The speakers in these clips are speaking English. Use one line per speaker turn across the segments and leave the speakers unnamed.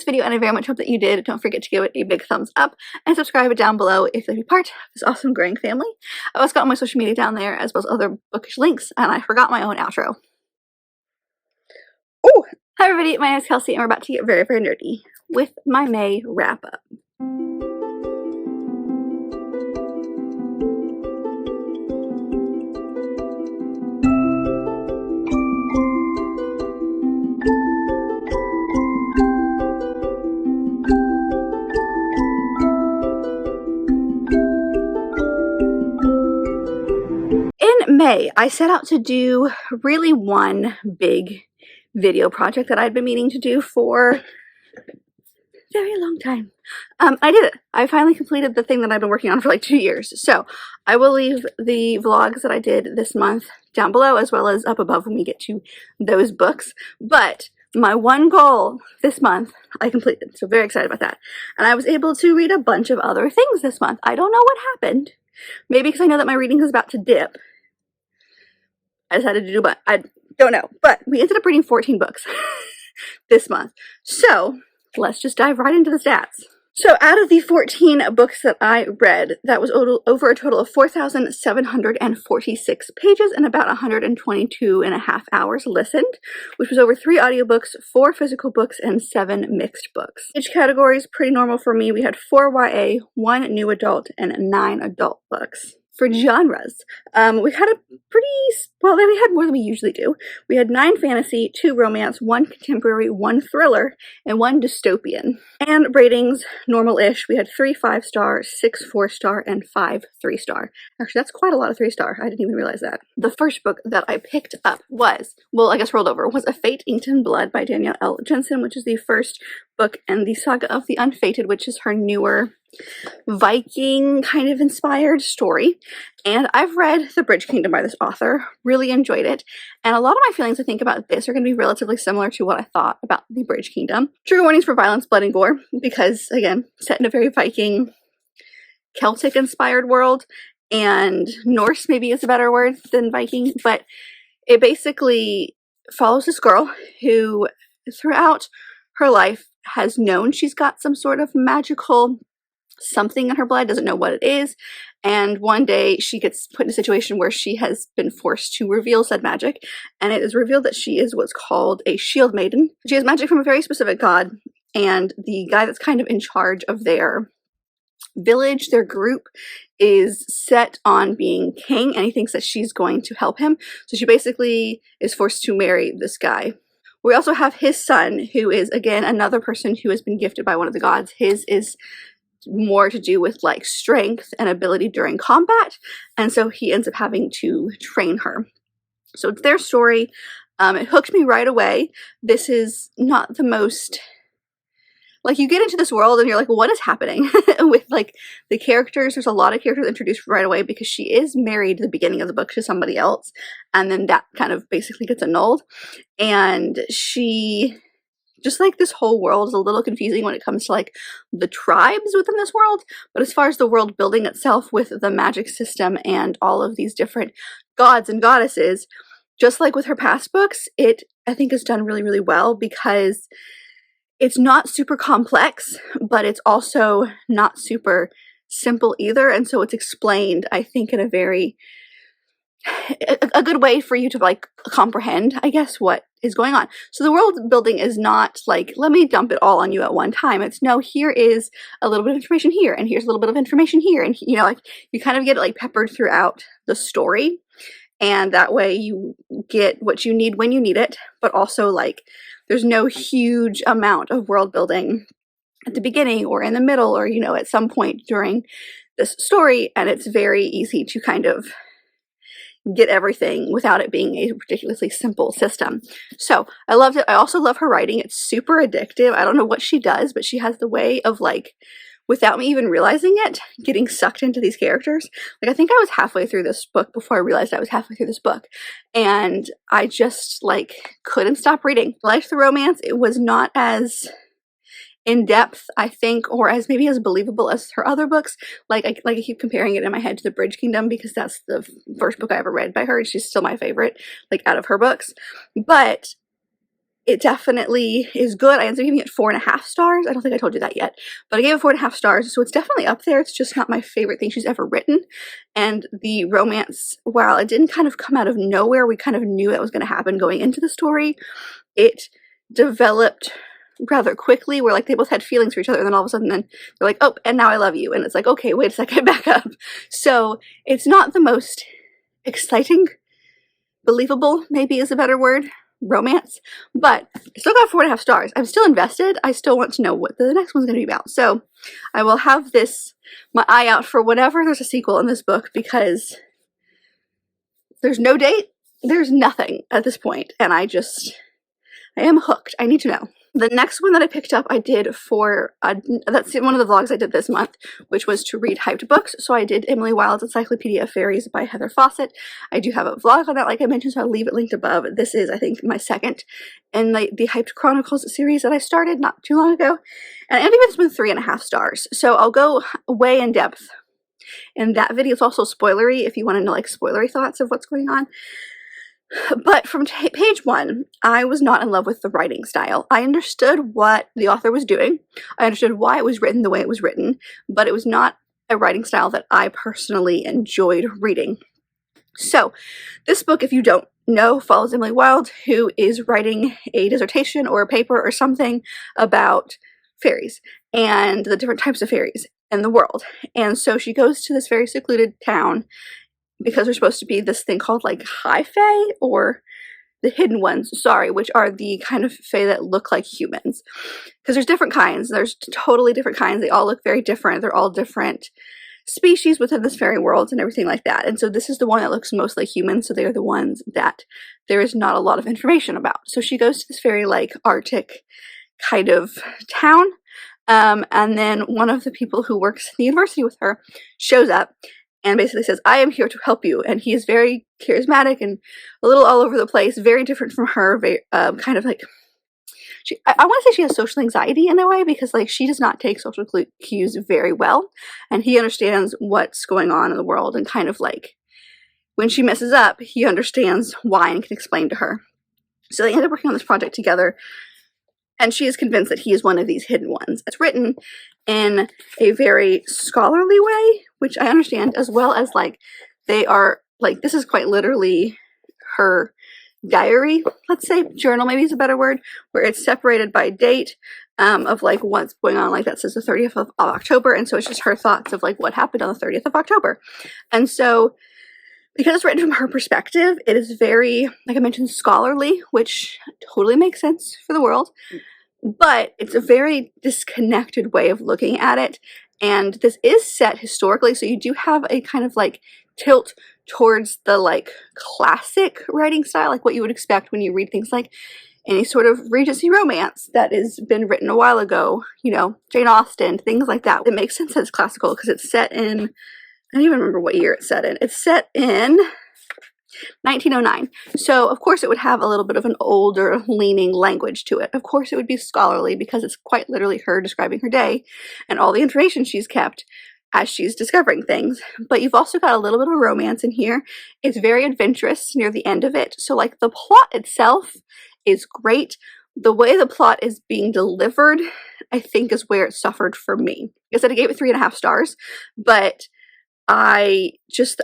this video, and I very much hope that you did. Don't forget to give it a big thumbs up and subscribe down below if you'd be part of this awesome growing family. I've also got my social media down there as well as other bookish links, and I forgot my own outro. Oh! Hi everybody, my name is Kelsey, and we're about to get very, very nerdy with my May wrap-up. In May, I set out to do really one big video project that I'd been meaning to do for a very long time. I did it. I finally completed the thing that I've been working on for like 2 years. So I will leave the vlogs that I did this month down below as well as up above when we get to those books. But my one goal this month, I completed. So very excited about that. And I was able to read a bunch of other things this month. I don't know what happened. Maybe because I know that my reading is about to dip. I decided to do, but I don't know. But we ended up reading 14 books this month. So let's just dive right into the stats. So out of the 14 books that I read, that was over a total of 4,746 pages and about 122.5 hours listened, which was over 3 audiobooks, 4 physical books, and 7 mixed books. Each category is pretty normal for me. We had 4 YA, 1 new adult, and 9 adult books. For genres, we had a pretty, well, we had more than we usually do. We had 9 fantasy, 2 romance, 1 contemporary, 1 thriller, and 1 dystopian. And ratings, normal-ish. We had 3 5-star, 6 4-star, and 5 3-star. Actually, that's quite a lot of 3-star. I didn't even realize that. The first book that I picked up was, well, I guess rolled over, was A Fate Inked in Blood by Danielle L. Jensen, which is the first book in the Saga of the Unfated, which is her newer Viking kind of inspired story. And I've read The Bridge Kingdom by this author, really enjoyed it, and a lot of my feelings I think about this are going to be relatively similar to what I thought about The Bridge Kingdom. Trigger warnings for violence, blood, and gore, because again, set in a very Viking, Celtic inspired world, and Norse maybe is a better word than Viking, but it basically follows this girl who throughout her life has known she's got some sort of magical something in her blood, doesn't know what it is, and one day she gets put in a situation where she has been forced to reveal said magic, and it is revealed that she is what's called a shield maiden. She has magic from a very specific god, and the guy that's kind of in charge of their village, their group, is set on being king, and he thinks that she's going to help him, so she basically is forced to marry this guy. We also have his son, who is again another person who has been gifted by one of the gods. His is more to do with like strength and ability during combat, and so he ends up having to train her. So it's their story. It hooked me right away. This is not the most, like, you get into this world and you're like, well, what is happening with like the characters? There's a lot of characters introduced right away because she is married at the beginning of the book to somebody else, and then that kind of basically gets annulled, and she just like this whole world is a little confusing when it comes to like the tribes within this world, but as far as the world building itself with the magic system and all of these different gods and goddesses, just like with her past books, it I think is done really, really well because it's not super complex, but it's also not super simple either, and so it's explained, I think, in a very a good way for you to like comprehend, I guess, what is going on. So the world building is not like, let me dump it all on you at one time. It's no, here is a little bit of information here, and here's a little bit of information here, and you know, like you kind of get it like peppered throughout the story, and that way you get what you need when you need it, but also like there's no huge amount of world building at the beginning or in the middle or, you know, at some point during this story, and it's very easy to kind of get everything without it being a particularly simple system. So I loved it. I also love her writing. It's super addictive. I don't know what she does, but she has the way of like, without me even realizing it, getting sucked into these characters. Like I think I was halfway through this book before I realized I was halfway through this book, and I just like couldn't stop reading. I liked the romance. It was not as in depth, I think, or as maybe as believable as her other books. Like I keep comparing it in my head to The Bridge Kingdom because that's the first book I ever read by her. She's still my favorite, like out of her books. But it definitely is good. I ended up giving it 4.5 stars. I don't think I told you that yet, but I gave it 4.5 stars, so it's definitely up there. It's just not my favorite thing she's ever written. And the romance, while it didn't kind of come out of nowhere, we kind of knew that was going to happen going into the story. It developed rather quickly, where like they both had feelings for each other, and then all of a sudden then they're like, oh, and now I love you. And it's like, okay, wait a second, back up. So it's not the most exciting, believable, maybe is a better word, romance, but I still got 4.5 stars. I'm still invested. I still want to know what the next one's going to be about. So I will have this, my eye out for whenever there's a sequel in this book, because there's no date, there's nothing at this point, and I am hooked. I need to know. The next one that I picked up, I did for, that's one of the vlogs I did this month, which was to read hyped books. So I did Emily Wilde's Encyclopedia of Faeries by Heather Fawcett. I do have a vlog on that, like I mentioned, so I'll leave it linked above. This is, I think, my second in the Hyped Chronicles series that I started not too long ago. And I gave this one 3.5 stars. So I'll go way in depth in that video. It's also spoilery if you want to know like spoilery thoughts of what's going on. But from page 1, I was not in love with the writing style. I understood what the author was doing. I understood why it was written the way it was written, but it was not a writing style that I personally enjoyed reading. So this book, if you don't know, follows Emily Wilde, who is writing a dissertation or a paper or something about fairies and the different types of fairies in the world. And so she goes to this very secluded town, because there's supposed to be this thing called like high fae, or the hidden ones, sorry, which are the kind of fae that look like humans. Because there's different kinds. There's totally different kinds. They all look very different. They're all different species within this fairy world and everything like that. And so this is the one that looks most like humans. So they're the ones that there is not a lot of information about. So she goes to this very like Arctic kind of town. And then one of the people who works in the university with her shows up and basically says, I am here to help you. And he is very charismatic and a little all over the place, very different from her, very, kind of like, I want to say she has social anxiety in a way, because like she does not take social cues very well. And he understands what's going on in the world, and kind of like when she messes up, he understands why and can explain to her. So they end up working on this project together. And she is convinced that he is one of these hidden ones. It's written in a very scholarly way, which I understand, as well as like they are like, this is quite literally her diary, let's say, journal maybe is a better word, where it's separated by date of like what's going on. Like that says the 30th of October. And so it's just her thoughts of like what happened on the 30th of October. And so because it's written from her perspective, it is very, like I mentioned, scholarly, which totally makes sense for the world. But it's a very disconnected way of looking at it. And this is set historically, so you do have a kind of like tilt towards the like classic writing style, like what you would expect when you read things like any sort of Regency romance that has been written a while ago, you know, Jane Austen, things like that. It makes sense that it's classical because it's set in, I don't even remember what year it's set in. It's set in 1909. So of course it would have a little bit of an older leaning language to it. Of course it would be scholarly because it's quite literally her describing her day and all the information she's kept as she's discovering things. But you've also got a little bit of romance in here. It's very adventurous near the end of it. So like the plot itself is great. The way the plot is being delivered, I think, is where it suffered for me. Like I said, I gave it 3.5 stars, but I think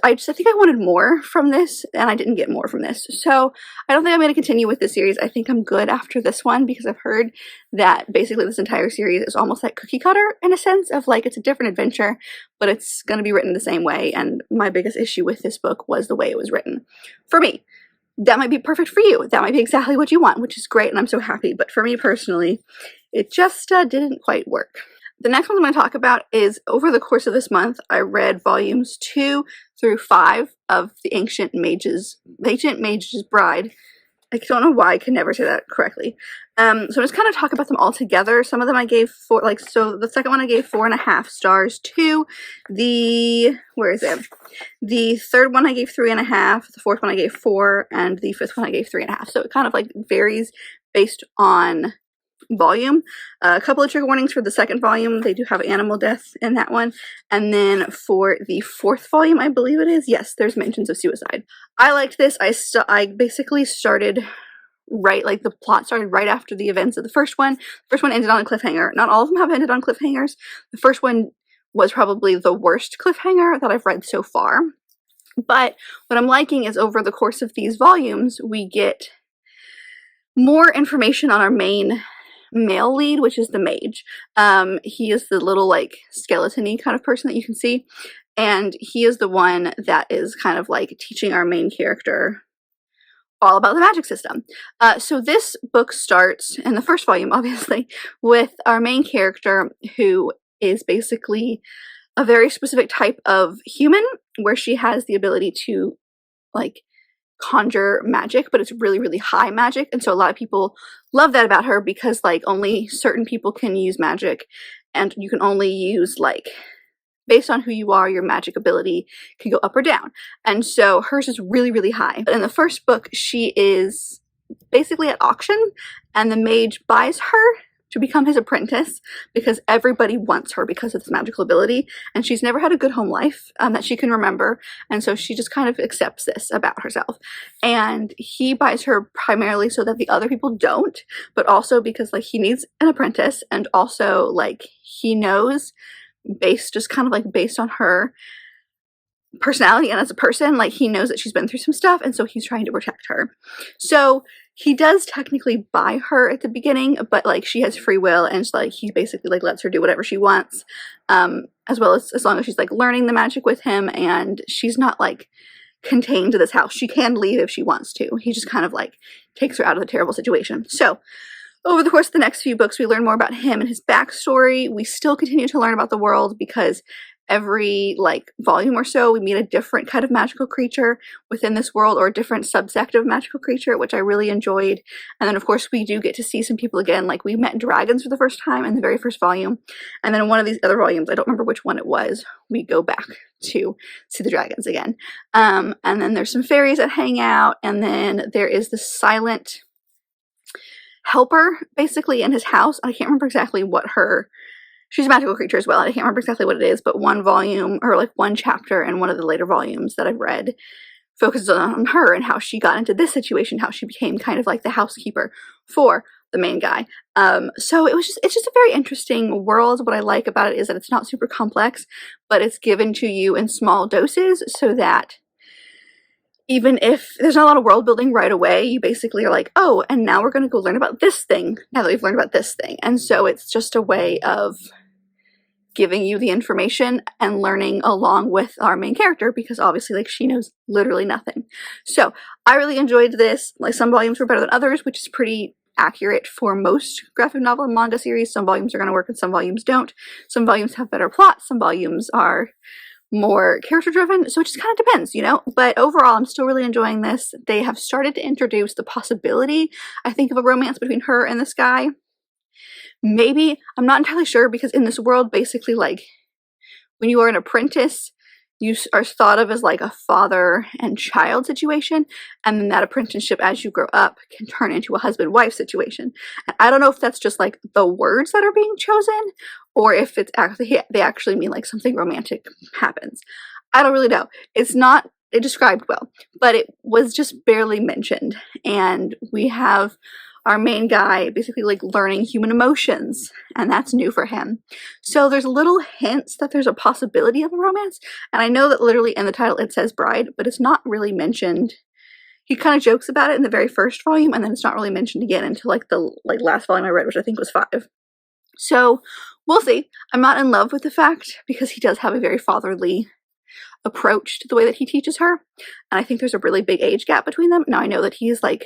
I wanted more from this, and I didn't get more from this. So I don't think I'm going to continue with this series. I think I'm good after this one, because I've heard that basically this entire series is almost like cookie cutter in a sense of like it's a different adventure, but it's going to be written the same way. And my biggest issue with this book was the way it was written. For me, that might be perfect for you. That might be exactly what you want, which is great, and I'm so happy. But for me personally, it just didn't quite work. The next one I'm going to talk about is, over the course of this month, I read volumes 2 through 5 of the Ancient Mage's Bride. I don't know why I can never say that correctly. So I'm just kind of talk about them all together. Some of them I gave so the second one I gave 4.5 stars to. The third one I gave 3.5. The fourth one I gave 4, and the fifth one I gave 3.5. So it kind of like varies based on volume. A couple of trigger warnings for the second volume. They do have animal death in that one. And then for the fourth volume, I believe it is, yes, there's mentions of suicide. I liked this. I basically started right, like the plot started right after the events of the first one. The first one ended on a cliffhanger. Not all of them have ended on cliffhangers. The first one was probably the worst cliffhanger that I've read so far. But what I'm liking is over the course of these volumes, we get more information on our main male lead, which is the mage. He is the little like skeleton-y kind of person that you can see, and he is the one that is kind of like teaching our main character all about the magic system. So this book starts in the first volume, obviously, with our main character, who is basically a very specific type of human, where she has the ability to like conjure magic, but it's really, really high magic. And so a lot of people love that about her, because like only certain people can use magic, and you can only use like, based on who you are, your magic ability can go up or down. And so hers is really, really high. But in the first book, she is basically at auction, and the mage buys her to become his apprentice, because everybody wants her because of this magical ability, and she's never had a good home life that she can remember, and so she just kind of accepts this about herself. And he buys her primarily so that the other people don't, but also because like he needs an apprentice, and also like he knows, based on her personality and as a person, like he knows that she's been through some stuff, and so he's trying to protect her. So he does technically buy her at the beginning, but like she has free will, and like he basically like lets her do whatever she wants, as well as long as she's like learning the magic with him, and she's not like contained to this house. She can leave if she wants to. He just kind of like takes her out of the terrible situation. So over the course of the next few books, we learn more about him and his backstory. We still continue to learn about the world, because every like volume or so we meet a different kind of magical creature within this world, or a different subsect of magical creature, which I really enjoyed. And then of course we do get to see some people again. Like we met dragons for the first time in the very first volume, and then in one of these other volumes, I don't remember which one it was, we go back to see the dragons again. And then there's some fairies that hang out, and then there is the silent helper basically in his house. I can't remember exactly what she's a magical creature as well. I can't remember exactly what it is, but one volume, or like one chapter in one of the later volumes that I've read, focuses on her and how she got into this situation, how she became kind of like the housekeeper for the main guy. So it's just a very interesting world. What I like about it is that it's not super complex, but it's given to you in small doses, so that even if there's not a lot of world building right away, you basically are like, oh, and now we're going to go learn about this thing now that we've learned about this thing. And so it's just a way of giving you the information and learning along with our main character, because obviously like she knows literally nothing. So I really enjoyed this. Like some volumes were better than others, which is pretty accurate for most graphic novel and manga series. Some volumes are going to work and some volumes don't. Some volumes have better plots. Some volumes are more character driven, so it just kind of depends, you know. But overall, I'm still really enjoying this. They have started to introduce the possibility, I think, of a romance between her and this guy. Maybe, I'm not entirely sure, because in this world, basically, like, when you are an apprentice, you are thought of as like a father and child situation, and then that apprenticeship as you grow up can turn into a husband-wife situation. And I don't know if that's just like the words that are being chosen, or if it's actually they actually mean like something romantic happens. I don't really know. It's not described well, but it was just barely mentioned. And we have our main guy basically like learning human emotions, and that's new for him. So there's little hints that there's a possibility of a romance, and I know that literally in the title it says bride, but it's not really mentioned. He kind of jokes about it in the very first volume, and then it's not really mentioned again until like the last volume I read, which I think was 5. So we'll see. I'm not in love with the fact, because he does have a very fatherly approach to the way that he teaches her, and I think there's a really big age gap between them. Now I know that he's like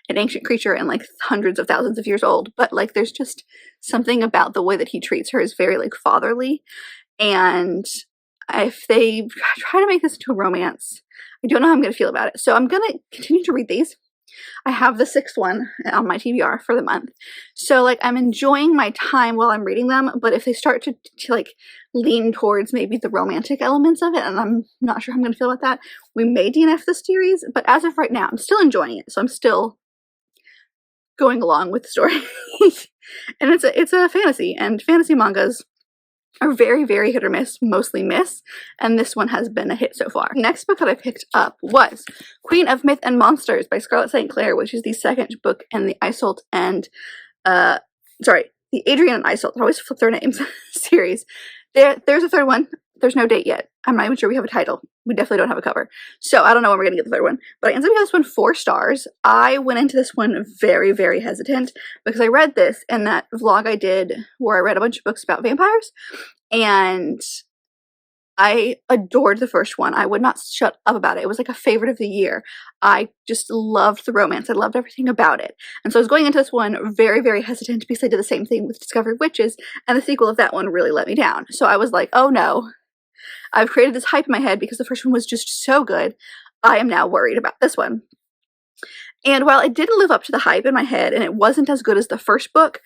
an ancient creature and like hundreds of thousands of years old, but like there's just something about the way that he treats her is very like fatherly. And if they try to make this into a romance, I don't know how I'm going to feel about it. So I'm going to continue to read these. I have the 6th one on my TBR for the month. So like I'm enjoying my time while I'm reading them, but if they start to like lean towards maybe the romantic elements of it, and I'm not sure how I'm going to feel about that, we may DNF this series. But as of right now, I'm still enjoying it. So I'm still going along with the story. And it's a fantasy, and fantasy mangas are very, very hit or miss, mostly miss, and this one has been a hit so far. Next book that I picked up was Queen of Myth and Monsters by Scarlett St. Clair, which is the second book in the Iseult and, the Adrian and Iseult, I always flip their names, series. There's a third one. There's no date yet. I'm not even sure we have a title. We definitely don't have a cover. So I don't know when we're going to get the third one. But I ended up giving this one 4 stars. I went into this one very, very hesitant because I read this in that vlog I did where I read a bunch of books about vampires. And I adored the first one. I would not shut up about it. It was like a favorite of the year. I just loved the romance. I loved everything about it. And so I was going into this one very, very hesitant because I did the same thing with Discovered Witches, and the sequel of that one really let me down. So I was like, oh no, I've created this hype in my head because the first one was just so good. I am now worried about this one. And while it didn't live up to the hype in my head and it wasn't as good as the first book,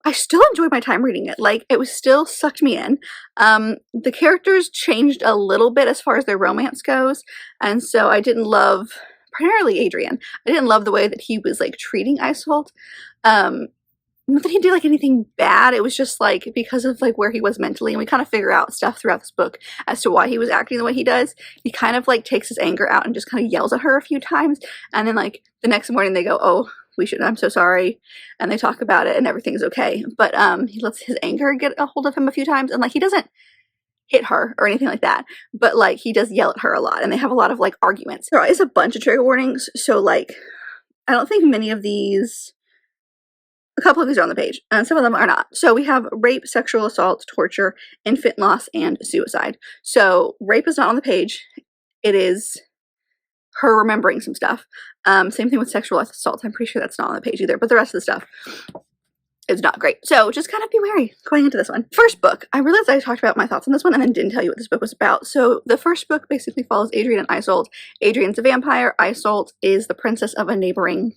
I still enjoyed my time reading it. Like, it was still sucked me in. The characters changed a little bit as far as their romance goes, and so I didn't love, primarily Adrian, I didn't love the way that he was, like, treating Iseult. Not that he did, like, anything bad, it was just, like, because of, like, where he was mentally, and we kind of figure out stuff throughout this book as to why he was acting the way he does. He kind of, like, takes his anger out and just kind of yells at her a few times, and then, like, the next morning they go, oh, I'm so sorry, and they talk about it and everything's okay. But he lets his anger get a hold of him a few times, and like he doesn't hit her or anything like that, but like he does yell at her a lot, and they have a lot of like arguments. There is a bunch of trigger warnings, so like I don't think many of these, a couple of these are on the page, and some of them are not. So we have rape, sexual assault, torture, infant loss, and suicide. So rape is not on the page. It is her remembering some stuff. Same thing with sexual assault. I'm pretty sure that's not on the page either, but the rest of the stuff is not great. So just kind of be wary going into this one. First book, I realized I talked about my thoughts on this one and then didn't tell you what this book was about. So the first book basically follows Adrian and Iseult. Adrian's a vampire. Iseult is the princess of a neighboring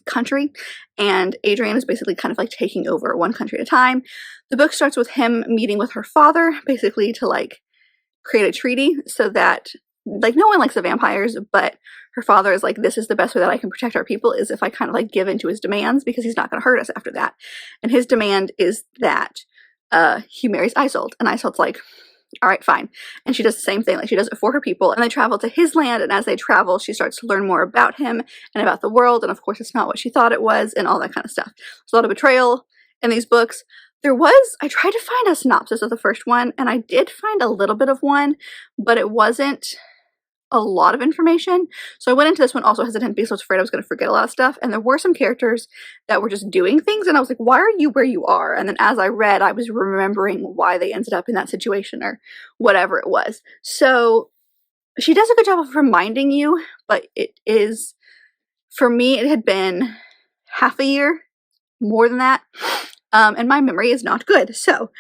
country, and Adrian is basically kind of like taking over one country at a time. The book starts with him meeting with her father, basically to like create a treaty so that, like, no one likes the vampires, but her father is like, this is the best way that I can protect our people, is if I kind of like give in to his demands, because he's not going to hurt us after that. And his demand is that he marries Iseult, and Iseult's like, all right, fine. And she does the same thing, like she does it for her people, and they travel to his land, and as they travel, she starts to learn more about him and about the world, and of course it's not what she thought it was, and all that kind of stuff. There's a lot of betrayal in these books. I tried to find a synopsis of the first one, and I did find a little bit of one, but it wasn't a lot of information. So I went into this one also hesitant because I was afraid I was going to forget a lot of stuff, and there were some characters that were just doing things, and I was like, why are you where you are? And then as I read, I was remembering why they ended up in that situation or whatever it was. So she does a good job of reminding you, but it is, for me, it had been half a year, more than that, and my memory is not good. So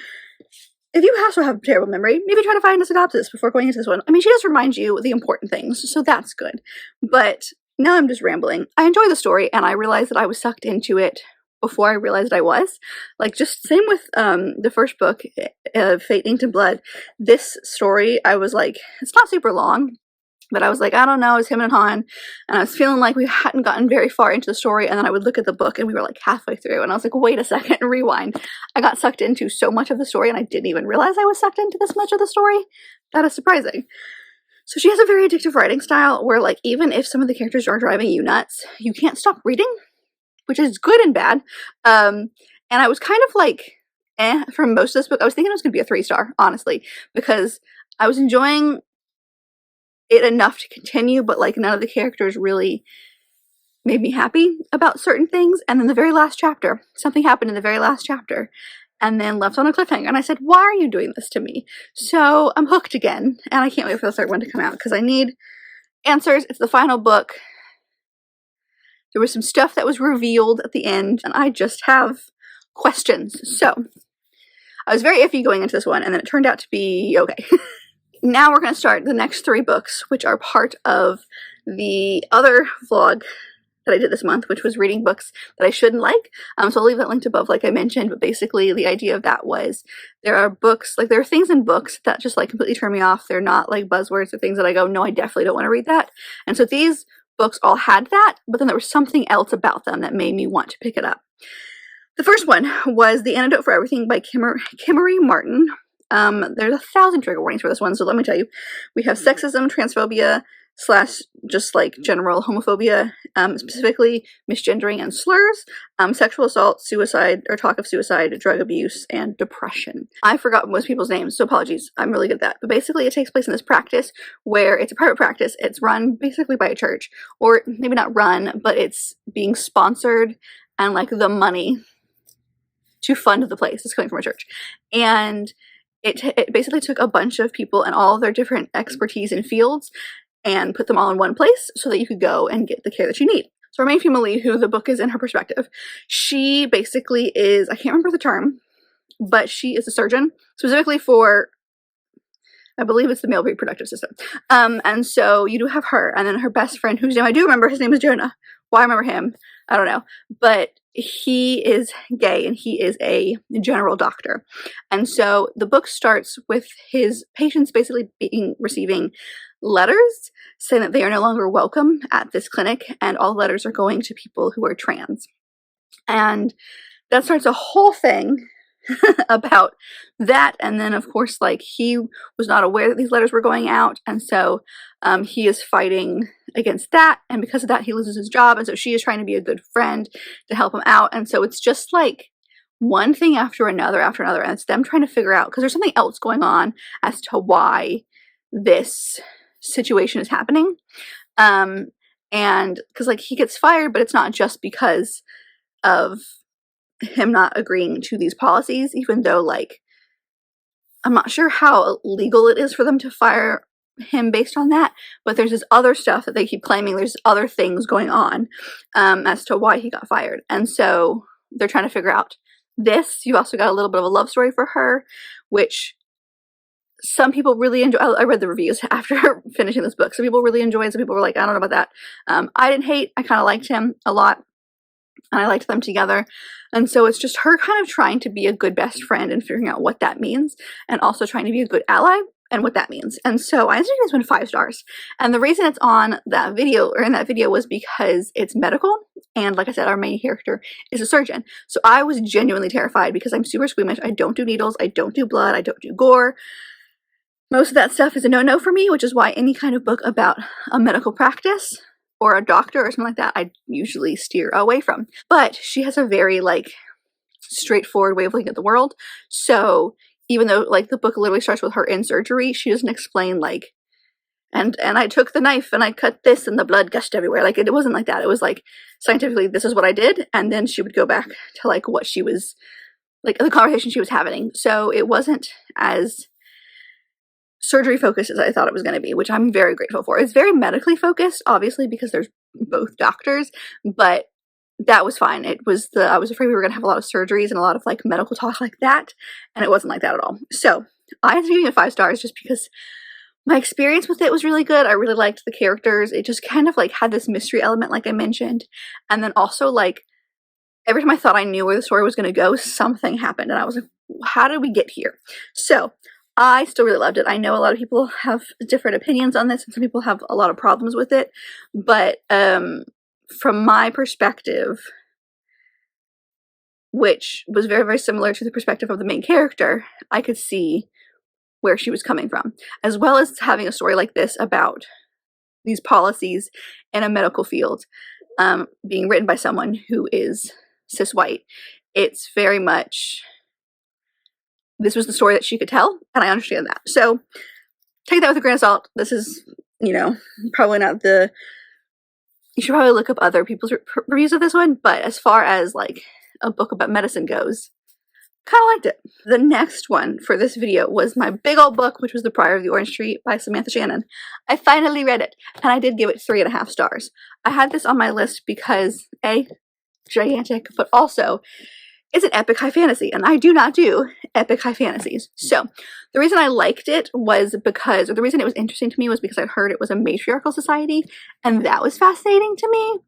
if you also have a terrible memory, maybe try to find a synopsis before going into this one. I mean, she does remind you the important things, so that's good. But now I'm just rambling. I enjoy the story, and I realized that I was sucked into it before I realized I was. Like, just same with the first book, Fate, Inked in Blood. This story, I was like, it's not super long, but I was like, I don't know, it's him and Han, and I was feeling like we hadn't gotten very far into the story, and then I would look at the book, and we were like halfway through, and I was like, wait a second, rewind. I got sucked into so much of the story, and I didn't even realize I was sucked into this much of the story. That is surprising. So she has a very addictive writing style, where like, even if some of the characters are driving you nuts, you can't stop reading, which is good and bad. And I was kind of like, for most of this book. I was thinking it was going to be a 3-star, honestly, because I was enjoying it enough to continue, but like none of the characters really made me happy about certain things. And then the very last chapter, something happened in the very last chapter, and then left on a cliffhanger, and I said, why are you doing this to me? So I'm hooked again, and I can't wait for the third one to come out because I need answers. It's the final book. There was some stuff that was revealed at the end, and I just have questions. So I was very iffy going into this one, and then it turned out to be okay. Now we're going to start the next 3 books, which are part of the other vlog that I did this month, which was reading books that I shouldn't like. So I'll leave that linked above, like I mentioned, but basically the idea of that was there are books, like there are things in books that just like completely turn me off. They're not like buzzwords or things that I go, no, I definitely don't want to read that. And so these books all had that, but then there was something else about them that made me want to pick it up. The first one was The Antidote For Everything by Kimmery Martin. There's 1,000 trigger warnings for this one, so let me tell you. We have sexism, transphobia, / just like general homophobia, specifically misgendering and slurs, sexual assault, suicide or talk of suicide, drug abuse, and depression. I forgot most people's names, so apologies. I'm really good at that. But basically it takes place in this practice where it's a private practice. It's run basically by a church, or maybe not run, but it's being sponsored, and like the money to fund the place is coming from a church. And it basically took a bunch of people and all of their different expertise in fields and put them all in one place so that you could go and get the care that you need. So our main female lead, who the book is in her perspective, she basically is, I can't remember the term, but she is a surgeon, specifically for, I believe it's the male reproductive system. And so you do have her, and then her best friend, whose name I do remember, his name is Jonah. Why I remember him, I don't know. But he is gay, and he is a general doctor. And so the book starts with his patients basically receiving letters saying that they are no longer welcome at this clinic, and all letters are going to people who are trans. And that starts a whole thing about that. And then of course, like, he was not aware that these letters were going out, and so he is fighting against that, and because of that he loses his job, and so she is trying to be a good friend to help him out. And so it's just like one thing after another, and it's them trying to figure out, because there's something else going on as to why this situation is happening. And because like he gets fired, but it's not just because of him not agreeing to these policies, even though like I'm not sure how legal it is for them to fire him based on that, but there's this other stuff that they keep claiming, there's other things going on as to why he got fired. And so they're trying to figure out this. You also got a little bit of a love story for her, which some people really enjoy. I read the reviews after finishing this book. Some people really enjoyed, some people were like, I don't know about that. I didn't hate, I kind of liked him a lot, and I liked them together. And so it's just her kind of trying to be a good best friend and figuring out what that means, and also trying to be a good ally and what that means. And so I actually this one 5 stars. And the reason it's on that video, or in that video, was because it's medical, and like I said, our main character is a surgeon. So I was genuinely terrified because I'm super squeamish. I don't do needles, I don't do blood, I don't do gore. Most of that stuff is a no-no for me, which is why any kind of book about a medical practice or a doctor or something like that, I usually steer away from. But she has a very like straightforward way of looking at the world. So even though like the book literally starts with her in surgery, she doesn't explain like, and I took the knife and I cut this and the blood gushed everywhere. Like it wasn't like that. It was like scientifically, this is what I did. And then she would go back to like what she was, like the conversation she was having. So it wasn't as surgery focused as I thought it was going to be, which I'm very grateful for. It's very medically focused, obviously, because there's both doctors, but that was fine. I was afraid we were going to have a lot of surgeries and a lot of like medical talk like that, and it wasn't like that at all. So I was giving it 5 stars just because my experience with it was really good. I really liked the characters. It just kind of like had this mystery element, like I mentioned, and then also like every time I thought I knew where the story was going to go, something happened, and I was like, how did we get here? So I still really loved it. I know a lot of people have different opinions on this, and some people have a lot of problems with it, but from my perspective, which was very, very similar to the perspective of the main character, I could see where she was coming from, as well as having a story like this about these policies in a medical field being written by someone who is cis white. It's very much, this was the story that she could tell, and I understand that. So take that with a grain of salt. This is, you know, probably not the, you should probably look up other people's reviews of this one, but as far as like a book about medicine goes, kind of liked it. The next one for this video was my big old book, which was The Priory of the Orange Tree by Samantha Shannon. I finally read it, and I did give it 3.5 stars. I had this on my list because A, gigantic, but also it's an epic high fantasy, and I do not do epic high fantasies. So the reason I liked it was because, or the reason it was interesting to me was because I heard it was a matriarchal society, and that was fascinating to me.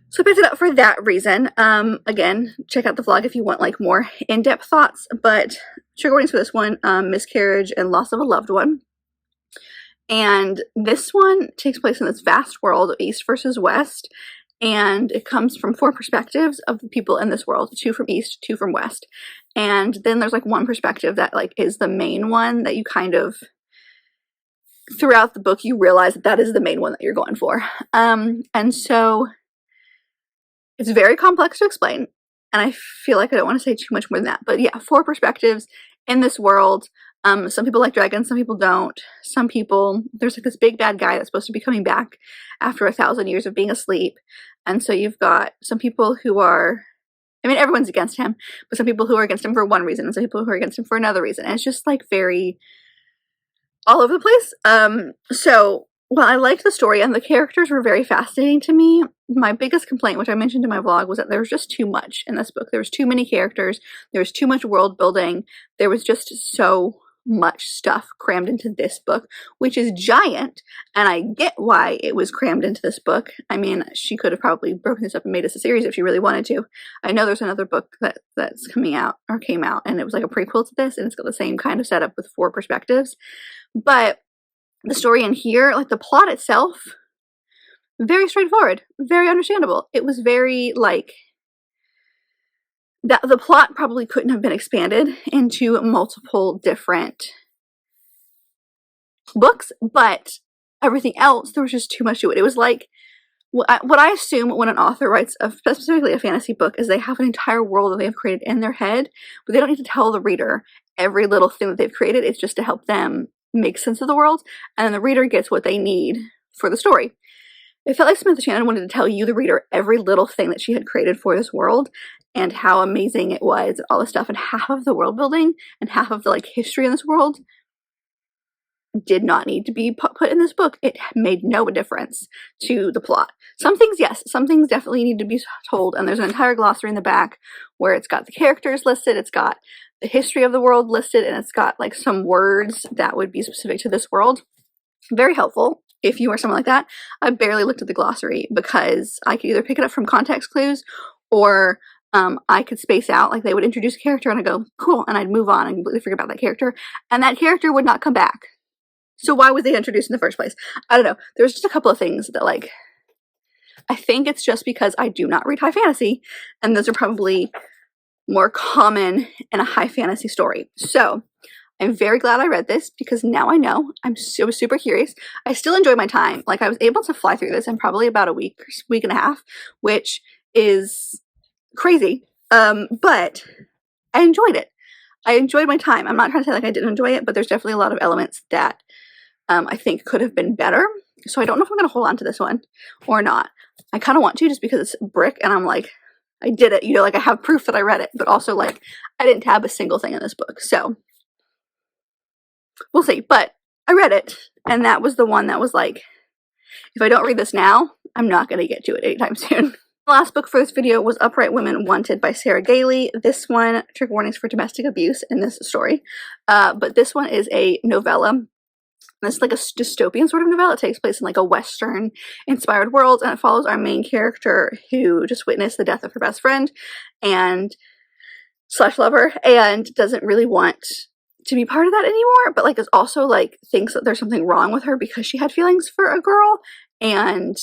So I picked it up for that reason. Again, check out the vlog if you want like more in-depth thoughts, but trigger warnings for this one, miscarriage and loss of a loved one. And this one takes place in this vast world of East versus West, and it comes from 4 perspectives of the people in this world, 2 from East, 2 from West. And then there's like 1 perspective that like is the main one that you kind of, throughout the book, you realize that is the main one that you're going for. And so it's very complex to explain, and I feel like I don't want to say too much more than that. But yeah, 4 perspectives in this world. Some people like dragons, some people don't. Some people, there's like this big bad guy that's supposed to be coming back after 1,000 years of being asleep. And so you've got some people who are, I mean, everyone's against him, but some people who are against him for one reason, and some people who are against him for another reason. And it's just like very all over the place. So while I liked the story and the characters were very fascinating to me, my biggest complaint, which I mentioned in my vlog, was that there was just too much in this book. There was too many characters. There was too much world building. There was just so much stuff crammed into this book, which is giant, and I get why it was crammed into this book. I mean, she could have probably broken this up and made this a series if she really wanted to. I know there's another book that's coming out, or came out, and it was like a prequel to this, and it's got the same kind of setup with 4 perspectives. But the story in here, like the plot itself, very straightforward, very understandable. It was very like that the plot probably couldn't have been expanded into multiple different books, but everything else, there was just too much to it. It was like, what I assume when an author writes, specifically a fantasy book, is they have an entire world that they have created in their head, but they don't need to tell the reader every little thing that they've created. It's just to help them make sense of the world, and then the reader gets what they need for the story. It felt like Samantha Shannon wanted to tell you, the reader, every little thing that she had created for this world, and how amazing it was, and all this stuff, and half of the world building and half of the like history in this world did not need to be put in this book. It made no difference to the plot. Some things, yes, some things definitely need to be told, and there's an entire glossary in the back where it's got the characters listed, it's got the history of the world listed, and it's got like some words that would be specific to this world. Very helpful if you are someone like that. I barely looked at the glossary because I could either pick it up from context clues, or I could space out. Like, they would introduce a character and I'd go, cool, and I'd move on and completely forget about that character, and that character would not come back. So why was they introduced in the first place? I don't know. There's just a couple of things that, like, I think it's just because I do not read high fantasy, and those are probably more common in a high fantasy story. So I'm very glad I read this, because now I know. I was super curious. I still enjoy my time. Like, I was able to fly through this in probably about a week and a half, which is crazy. But I enjoyed it. I enjoyed my time. I'm not trying to say like I didn't enjoy it, but there's definitely a lot of elements that I think could have been better. So I don't know if I'm going to hold on to this one or not. I kind of want to, just because it's brick, and I'm like, I did it. You know, like, I have proof that I read it, but also like I didn't tab a single thing in this book. So we'll see. But I read it, and that was the one that was like, if I don't read this now, I'm not going to get to it anytime soon. The last book for this video was Upright Women Wanted by Sarah Gailey. This one, trigger warnings for domestic abuse in this story. But this one is a novella. It's like a dystopian sort of novella. It takes place in like a Western inspired world, and it follows our main character who just witnessed the death of her best friend and slash lover, and doesn't really want to be part of that anymore, but like is also like thinks that there's something wrong with her because she had feelings for a girl, and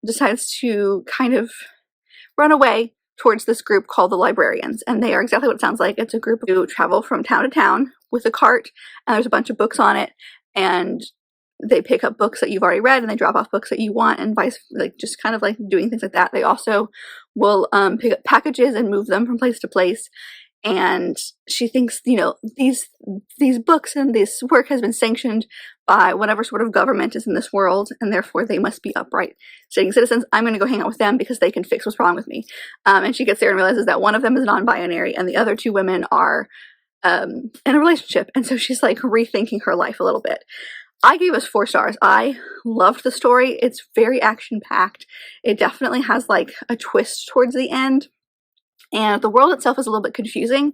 decides to kind of run away towards this group called the Librarians. And they are exactly what it sounds like. It's a group who travel from town to town with a cart, and there's a bunch of books on it, and they pick up books that you've already read and they drop off books that you want, and vice, like, just kind of like doing things like that. They also will pick up packages and move them from place to place. And she thinks, you know, these books and this work has been sanctioned by whatever sort of government is in this world, and therefore they must be upright, stating citizens. I'm going to go hang out with them because they can fix what's wrong with me. And she gets there and realizes that one of them is non-binary, and the other 2 women are in a relationship. And so she's like rethinking her life a little bit. I gave us 4 stars. I loved the story. It's very action-packed. It definitely has like a twist towards the end. And the world itself is a little bit confusing,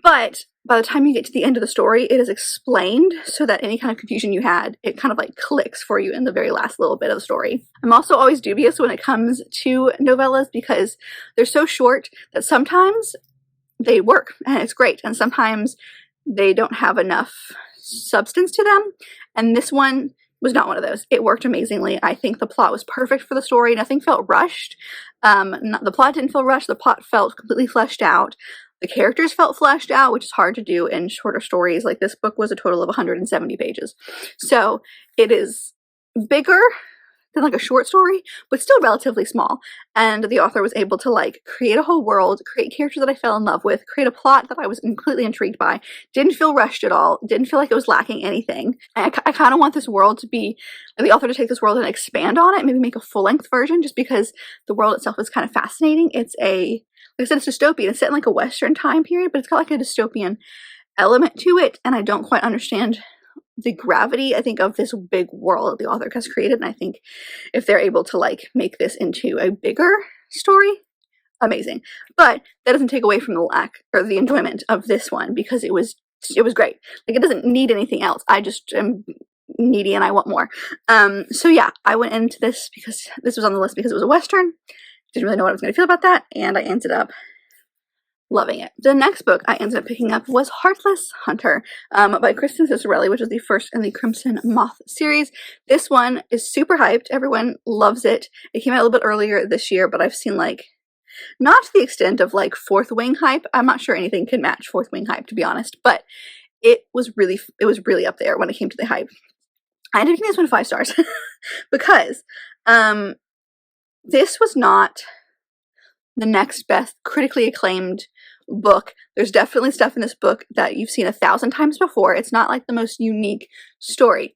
but by the time you get to the end of the story, it is explained so that any kind of confusion you had, it kind of like clicks for you in the very last little bit of the story. I'm also always dubious when it comes to novellas, because they're so short that sometimes they work and it's great, and sometimes they don't have enough substance to them. And this one was not one of those. It worked amazingly. I think the plot was perfect for the story. Nothing felt rushed. The plot didn't feel rushed. The plot felt completely fleshed out. The characters felt fleshed out, which is hard to do in shorter stories. Like, this book was a total of 170 pages. So it is bigger than like a short story, but still relatively small. And the author was able to like create a whole world, create characters that I fell in love with, create a plot that I was completely intrigued by. Didn't feel rushed at all. Didn't feel like it was lacking anything. And I kind of want this world to be, the author to take this world and expand on it, maybe make a full-length version, just because the world itself is kind of fascinating. It's like I said, it's dystopian. It's set in like a Western time period, but it's got like a dystopian element to it, and I don't quite understand the gravity, I think, of this big world the author has created. And I think if they're able to like make this into a bigger story, amazing. But that doesn't take away from the lack or the enjoyment of this one, because it was great. Like, it doesn't need anything else. I just am needy and I want more. So yeah, I went into this because this was on the list because it was a Western. Didn't really know what I was going to feel about that, and I ended up loving it. The next book I ended up picking up was Heartless Hunter by Kristen Cicerelli, which is the first in the Crimson Moth series. This one is super hyped. Everyone loves it. It came out a little bit earlier this year, but I've seen like, not to the extent of like Fourth Wing hype. I'm not sure anything can match Fourth Wing hype, to be honest, but it was really up there when it came to the hype. I ended up giving this one 5 stars because this was not the next best critically acclaimed book. There's definitely stuff in this book that you've seen 1,000 times before. It's not like the most unique story,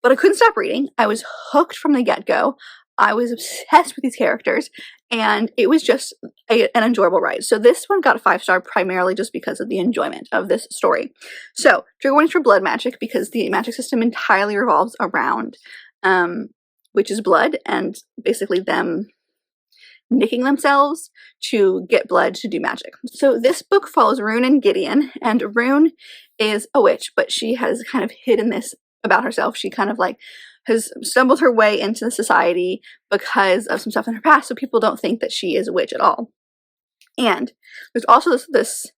but I couldn't stop reading. I was hooked from the get-go. I was obsessed with these characters, and it was just an enjoyable ride. So this one got a 5-star primarily just because of the enjoyment of this story. So trigger warnings for blood magic, because the magic system entirely revolves around witches' blood and basically them nicking themselves to get blood to do magic. So this book follows Rune and Gideon, and Rune is a witch, but she has kind of hidden this about herself. She kind of like has stumbled her way into the society because of some stuff in her past, so people don't think that she is a witch at all. And there's also this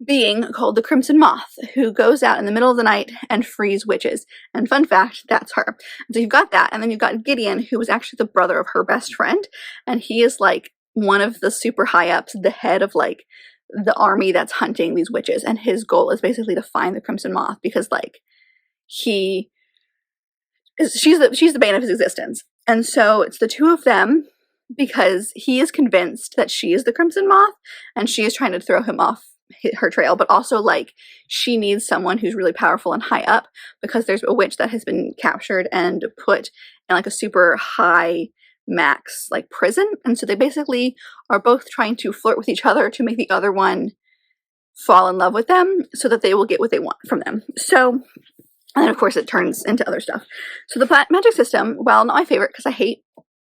being called the Crimson Moth, who goes out in the middle of the night and frees witches. And fun fact, that's her. So you've got that, and then you've got Gideon, who was actually the brother of her best friend, and he is like one of the super high ups, the head of like the army that's hunting these witches, and his goal is basically to find the Crimson Moth, because like she's the bane of his existence. And so it's the two of them, because he is convinced that she is the Crimson Moth, and she is trying to throw him off her trail, but also like she needs someone who's really powerful and high up, because there's a witch that has been captured and put in like a super high max like prison, and so they basically are both trying to flirt with each other to make the other one fall in love with them so that they will get what they want from them. So, and then of course it turns into other stuff. So the magic system, well, not my favorite because I hate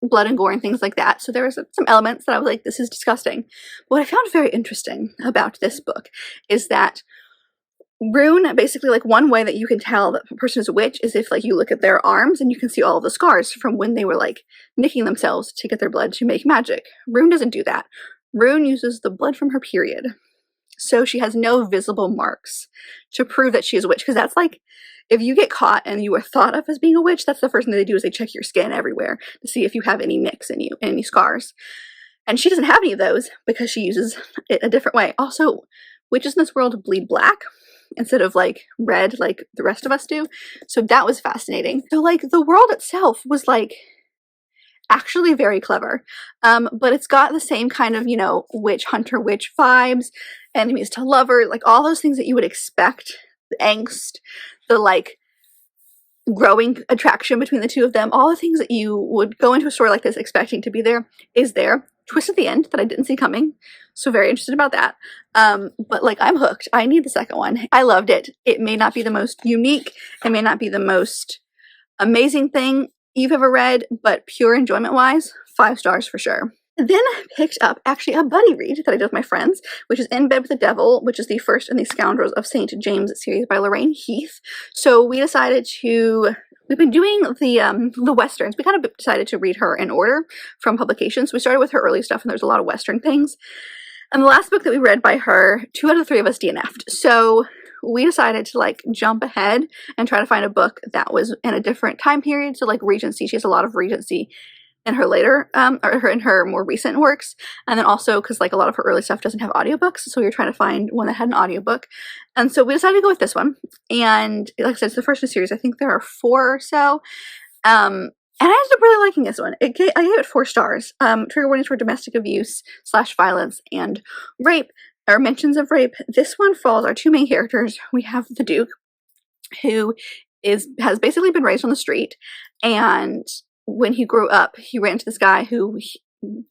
blood and gore and things like that, so there were some elements that I was like, this is disgusting. What I found very interesting about this book is that Rune, basically, like, one way that you can tell that a person is a witch is if like you look at their arms and you can see all of the scars from when they were like nicking themselves to get their blood to make magic. Rune doesn't do that. Rune uses the blood from her period, so she has no visible marks to prove that she is a witch, because that's like, if you get caught and you are thought of as being a witch, that's the first thing they do, is they check your skin everywhere to see if you have any nicks in you, any scars. And she doesn't have any of those because she uses it a different way. Also, witches in this world bleed black instead of like red like the rest of us do. So that was fascinating. So like the world itself was like actually very clever. But it's got the same kind of, you know, witch hunter witch vibes, enemies to lover, like all those things that you would expect, the angst, the like growing attraction between the two of them, all the things that you would go into a story like this expecting to be there is there. Twist at the end that I didn't see coming, so very interested about that. But like, I'm hooked. I need the second one. I loved it. It may not be the most unique, it may not be the most amazing thing you've ever read, but pure enjoyment wise, 5 stars for sure. Then I picked up actually a buddy read that I did with my friends, which is In Bed with the Devil, which is the first in the Scoundrels of St. James series by Lorraine Heath. So we decided to, we've been doing the Westerns. We kind of decided to read her in order from publications. We started with her early stuff, and there's a lot of Western things. And the last book that we read by her, 2 out of the 3 of us DNF'd. So we decided to like jump ahead and try to find a book that was in a different time period. So like Regency, she has a lot of Regency in her later, or in her more recent works. And then also because like a lot of her early stuff doesn't have audiobooks. So we were trying to find one that had an audiobook. And so we decided to go with this one. And like I said, it's the first in the series. I think there are 4 or so. And I ended up really liking this one. I gave it 4 stars. Trigger warnings for domestic abuse / violence and rape, or mentions of rape. This one follows our 2 main characters. We have the Duke, who has basically been raised on the street, and when he grew up, he ran into this guy who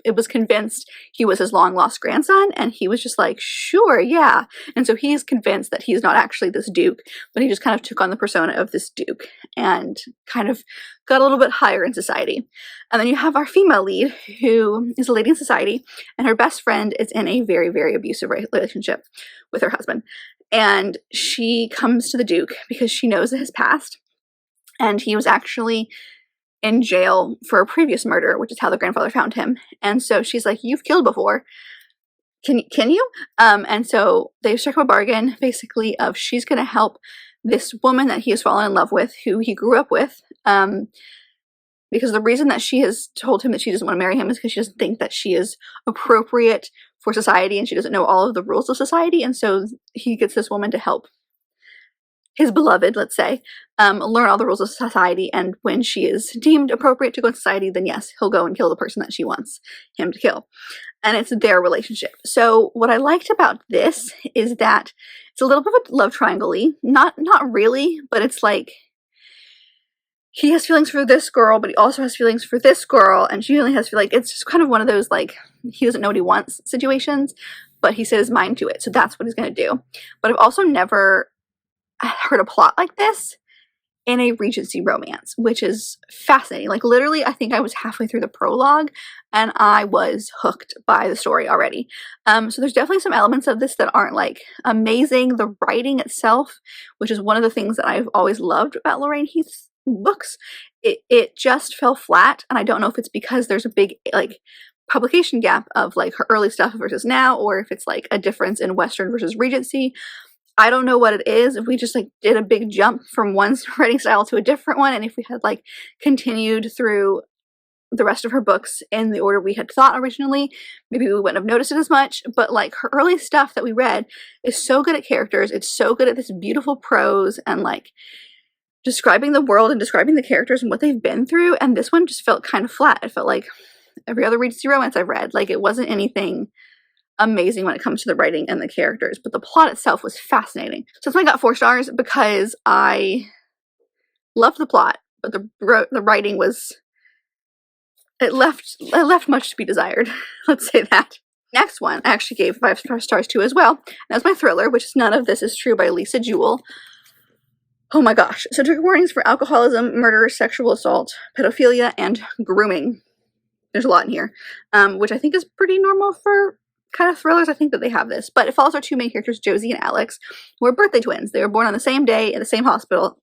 it was convinced he was his long lost grandson, and he was just like, sure, yeah. And so he's convinced that he's not actually this Duke, but he just kind of took on the persona of this Duke and kind of got a little bit higher in society. And then you have our female lead, who is a lady in society, and her best friend is in a very, very abusive relationship with her husband. And she comes to the Duke because she knows his past, and he was actually in jail for a previous murder, which is how the grandfather found him. And so she's like, you've killed before. Can you? And so they struck up a bargain, basically, of she's going to help this woman that he has fallen in love with, who he grew up with, because the reason that she has told him that she doesn't want to marry him is because she doesn't think that she is appropriate for society, and she doesn't know all of the rules of society. And so he gets this woman to help his beloved, let's say, learn all the rules of society, and when she is deemed appropriate to go in society, then yes, he'll go and kill the person that she wants him to kill. And it's their relationship. So what I liked about this is that it's a little bit of a love triangle-y. Not really, but it's like he has feelings for this girl, but he also has feelings for this girl, and she only has feelings. It's just kind of one of those, like, he doesn't know what he wants situations, but he set his mind to it, so that's what he's going to do. But I've also never heard a plot like this in a Regency romance, which is fascinating. Like, literally, I think I was halfway through the prologue and I was hooked by the story already. So there's definitely some elements of this that aren't like amazing. The writing itself, which is one of the things that I've always loved about Lorraine Heath's books, it just fell flat. And I don't know if it's because there's a big like publication gap of like her early stuff versus now, or if it's like a difference in Western versus Regency. I don't know what it is. If we just like did a big jump from one writing style to a different one, and if we had like continued through the rest of her books in the order we had thought originally, maybe we wouldn't have noticed it as much. But like her early stuff that we read is so good at characters. It's so good at this beautiful prose and like describing the world and describing the characters and what they've been through. And this one just felt kind of flat. It felt like every other Regency romance I've read. Like, it wasn't anything amazing when it comes to the writing and the characters, but the plot itself was fascinating. So that's why I got 4 stars, because I loved the plot, but the writing was, it left much to be desired. Let's say that. Next one I actually gave 5 stars to as well. That's my thriller, which is None of This Is True by Lisa Jewell. Oh my gosh. So trigger warnings for alcoholism, murder, sexual assault, pedophilia, and grooming. There's a lot in here, which I think is pretty normal for kind of thrillers. I think that they have this, but it follows our 2 main characters, Josie and Alex, who are birthday twins. They were born on the same day in the same hospital.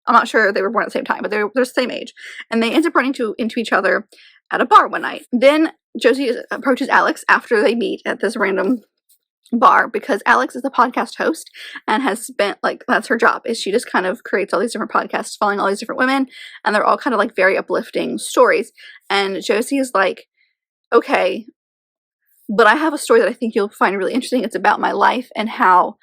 I'm not sure they were born at the same time, but they're the same age, and they end up running into each other at a bar one night. Then Josie approaches Alex after they meet at this random bar, because Alex is the podcast host and has spent, like, that's her job, is she just kind of creates all these different podcasts following all these different women, and they're all kind of like very uplifting stories. And Josie is like, okay, but I have a story that I think you'll find really interesting. It's about my life and how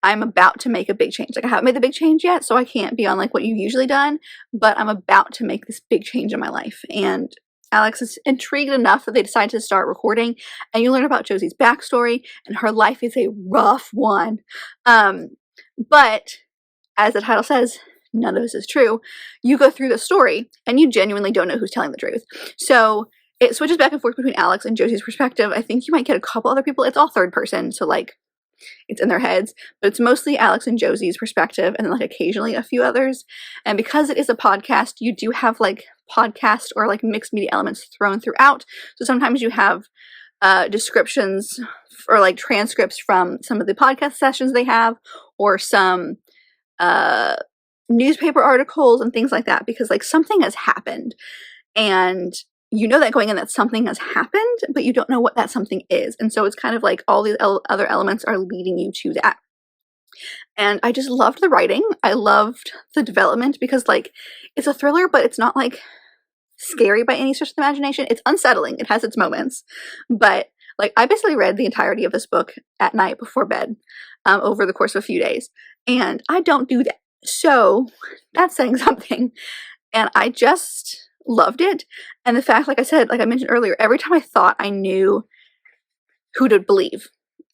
I'm about to make a big change. Like, I haven't made the big change yet, so I can't be on like what you've usually done, but I'm about to make this big change in my life. And Alex is intrigued enough that they decide to start recording, and you learn about Josie's backstory, and her life is a rough one. But as the title says, none of this is true. You go through the story and you genuinely don't know who's telling the truth. So it switches back and forth between Alex and Josie's perspective. I think you might get a couple other people. It's all third person, so like it's in their heads, but it's mostly Alex and Josie's perspective, and then like occasionally a few others. And because it is a podcast, you do have like podcast or like mixed media elements thrown throughout. So sometimes you have descriptions or like transcripts from some of the podcast sessions they have, or some newspaper articles and things like that, because like something has happened, and you know that going in that something has happened, but you don't know what that something is. And so it's kind of like all these other elements are leading you to that. And I just loved the writing. I loved the development because, like, it's a thriller, but it's not, like, scary by any stretch of the imagination. It's unsettling. It has its moments. But, like, I basically read the entirety of this book at night before bed over the course of a few days. And I don't do that. So that's saying something. And I just loved it. And the fact, like I said, like I mentioned earlier, every time I thought I knew who to believe,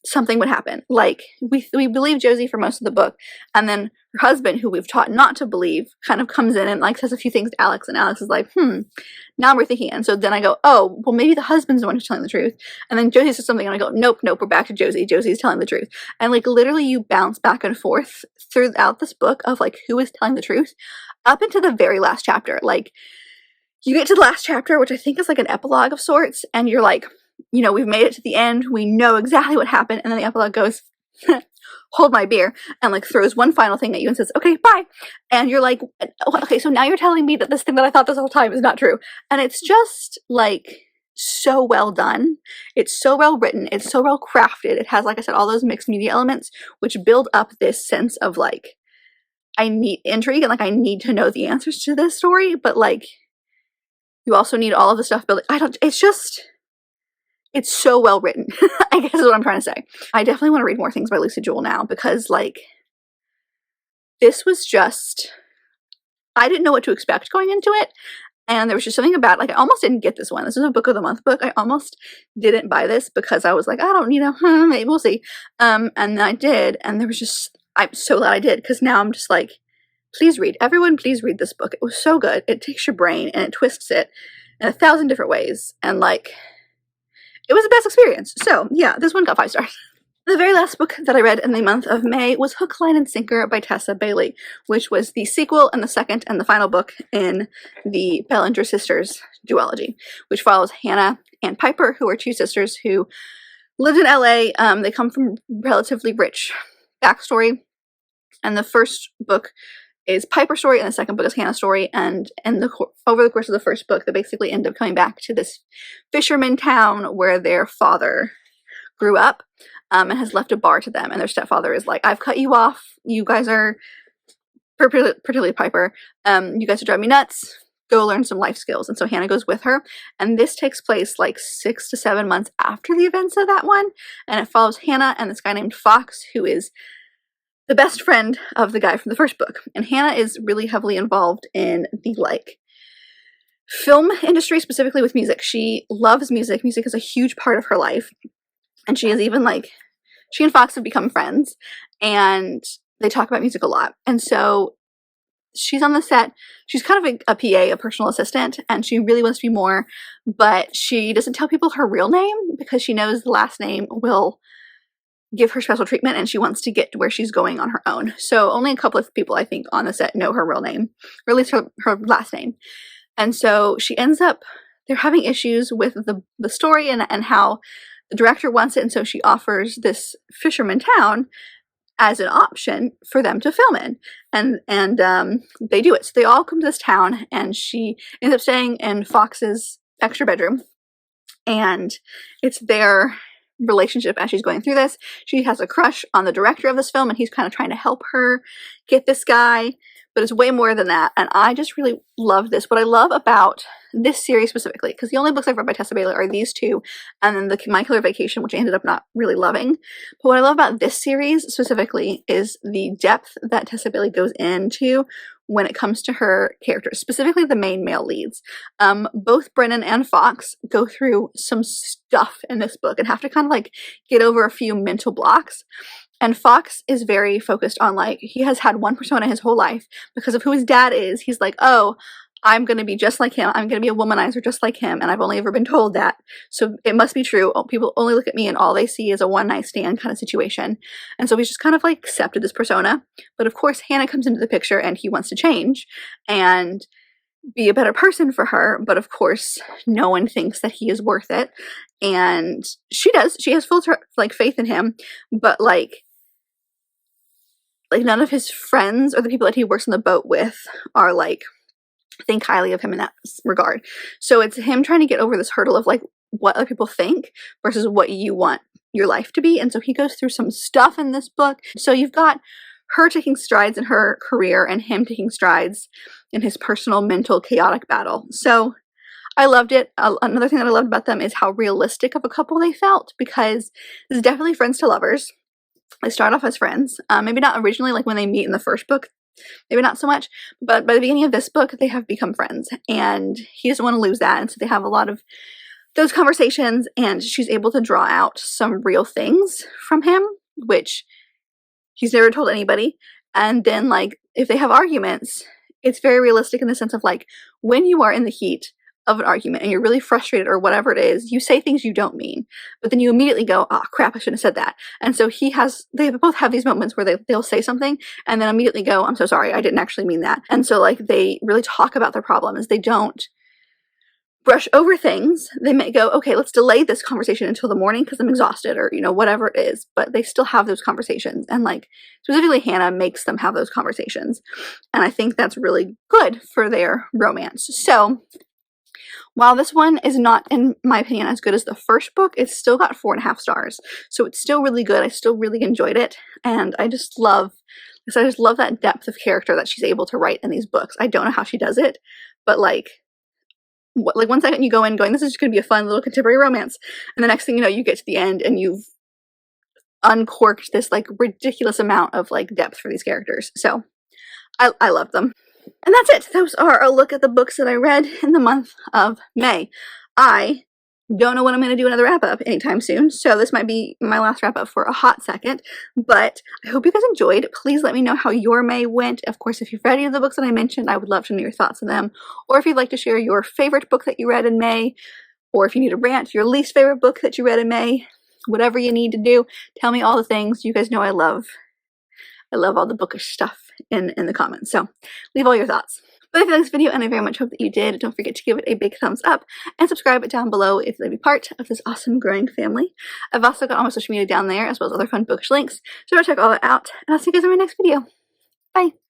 something would happen. Like, we believe Josie for most of the book, and then her husband, who we've taught not to believe, kind of comes in and, like, says a few things to Alex, and Alex is like, now we're thinking. And so then I go, oh, well, maybe the husband's the one who's telling the truth. And then Josie says something, and I go, nope, we're back to Josie. Josie's telling the truth. And, like, literally you bounce back and forth throughout this book of, like, who is telling the truth up into the very last chapter. Like, you get to the last chapter, which I think is like an epilogue of sorts, and you're like, you know, we've made it to the end, we know exactly what happened, and then the epilogue goes, hold my beer, and, like, throws one final thing at you and says, okay, bye. And you're like, okay, so now you're telling me that this thing that I thought this whole time is not true. And it's just, like, so well done. It's so well written. It's so well crafted. It has, like I said, all those mixed media elements, which build up this sense of, like, I need intrigue, and, like, I need to know the answers to this story, but, like, you also need all of the stuff building. It's so well written, I guess is what I'm trying to say. I definitely want to read more things by Lucy Jewell now, because, like, this was just, I didn't know what to expect going into it, and there was just something about, like, I almost didn't get this one. This is a book of the month book. I almost didn't buy this because I was like, I don't, maybe we'll see. And then I did, and there was just, I'm so glad I did, because now I'm just like, please read. Everyone, please read this book. It was so good. It takes your brain and it twists it in 1,000 different ways, and, like, it was the best experience. So, yeah, this one got 5 stars. The very last book that I read in the month of May was Hook, Line, and Sinker by Tessa Bailey, which was the sequel and the second and the final book in the Bellinger sisters duology, which follows Hannah and Piper, who are 2 sisters who lived in LA. They come from relatively rich backstory, and the first book is Piper's story, and the second book is Hannah's story, and over the course of the first book, they basically end up coming back to this fisherman town where their father grew up, and has left a bar to them, and their stepfather is like, I've cut you off, you guys are, particularly Piper, you guys are driving me nuts, go learn some life skills. And so Hannah goes with her, and this takes place like 6 to 7 months after the events of that one, and it follows Hannah and this guy named Fox, who is the best friend of the guy from the first book. And Hannah is really heavily involved in the, like, film industry, specifically with music. She loves music. Music is a huge part of her life. And she is even, like, she and Fox have become friends, and they talk about music a lot. And so she's on the set. She's kind of a PA, a personal assistant, and she really wants to be more, but she doesn't tell people her real name because she knows the last name will give her special treatment, and she wants to get to where she's going on her own. So only a couple of people, I think, on the set know her real name, or at least her last name. And so she ends up, they're having issues with the story and how the director wants it, and so she offers this fisherman town as an option for them to film in, and they do it. So they all come to this town, and she ends up staying in Fox's extra bedroom, and it's their relationship as she's going through this. She has a crush on the director of this film, and he's kind of trying to help her get this guy, but it's way more than that. And I just really love this. What I love about this series specifically, because the only books I've read by Tessa Bailey are these 2, and then the My Killer Vacation, which I ended up not really loving. But what I love about this series specifically is the depth that Tessa Bailey goes into when it comes to her characters, specifically the main male leads. Both Brennan and Fox go through some stuff in this book and have to kind of, like, get over a few mental blocks. And Fox is very focused on, like, he has had one persona his whole life because of who his dad is. He's like, oh, I'm going to be just like him. I'm going to be a womanizer just like him. And I've only ever been told that. So it must be true. People only look at me and all they see is a one-night stand kind of situation. And so he's just kind of, like, accepted this persona. But of course, Hannah comes into the picture and he wants to change and be a better person for her. But of course, no one thinks that he is worth it. And she does. She has full, like, faith in him. But, like, none of his friends or the people that he works on the boat with are, like, think highly of him in that regard. So it's him trying to get over this hurdle of, like, what other people think versus what you want your life to be. And so he goes through some stuff in this book. So you've got her taking strides in her career and him taking strides in his personal, mental, chaotic battle. So I loved it. Another thing that I loved about them is how realistic of a couple they felt, because this is definitely friends to lovers. They start off as friends. Maybe not originally, like when they meet in the first book, maybe not so much, but by the beginning of this book, they have become friends, and he doesn't want to lose that. And so they have a lot of those conversations, and she's able to draw out some real things from him, which he's never told anybody. And then, like, if they have arguments, it's very realistic in the sense of, like, when you are in the heat of an argument and you're really frustrated or whatever it is, you say things you don't mean, but then you immediately go, oh crap, I shouldn't have said that. And so they both have these moments where they'll say something and then immediately go, I'm so sorry, I didn't actually mean that. And so, like, they really talk about their problems. They don't brush over things. They may go, okay, let's delay this conversation until the morning because I'm exhausted, or, you know, whatever it is, but they still have those conversations. And, like, specifically Hannah makes them have those conversations. And I think that's really good for their romance. So while this one is not, in my opinion, as good as the first book, it's still got 4.5 stars. So it's still really good. I still really enjoyed it. And I just love that depth of character that she's able to write in these books. I don't know how she does it, but like 1 second you go in going, this is just going to be a fun little contemporary romance. And the next thing you know, you get to the end and you've uncorked this like ridiculous amount of like depth for these characters. So I love them. And that's it. Those are a look at the books that I read in the month of May. I don't know when I'm going to do another wrap-up anytime soon, so this might be my last wrap-up for a hot second, but I hope you guys enjoyed. Please let me know how your May went. Of course, if you've read any of the books that I mentioned, I would love to know your thoughts on them, or if you'd like to share your favorite book that you read in May, or if you need a rant, your least favorite book that you read in May, whatever you need to do, tell me all the things. You guys know I love all the bookish stuff in the comments, so leave all your thoughts. But if you like this video, and I very much hope that you did, don't forget to give it a big thumbs up and subscribe down below if you'd like to be part of this awesome growing family. I've also got all my social media down there, as well as other fun bookish links, so go check all that out, and I'll see you guys in my next video. Bye!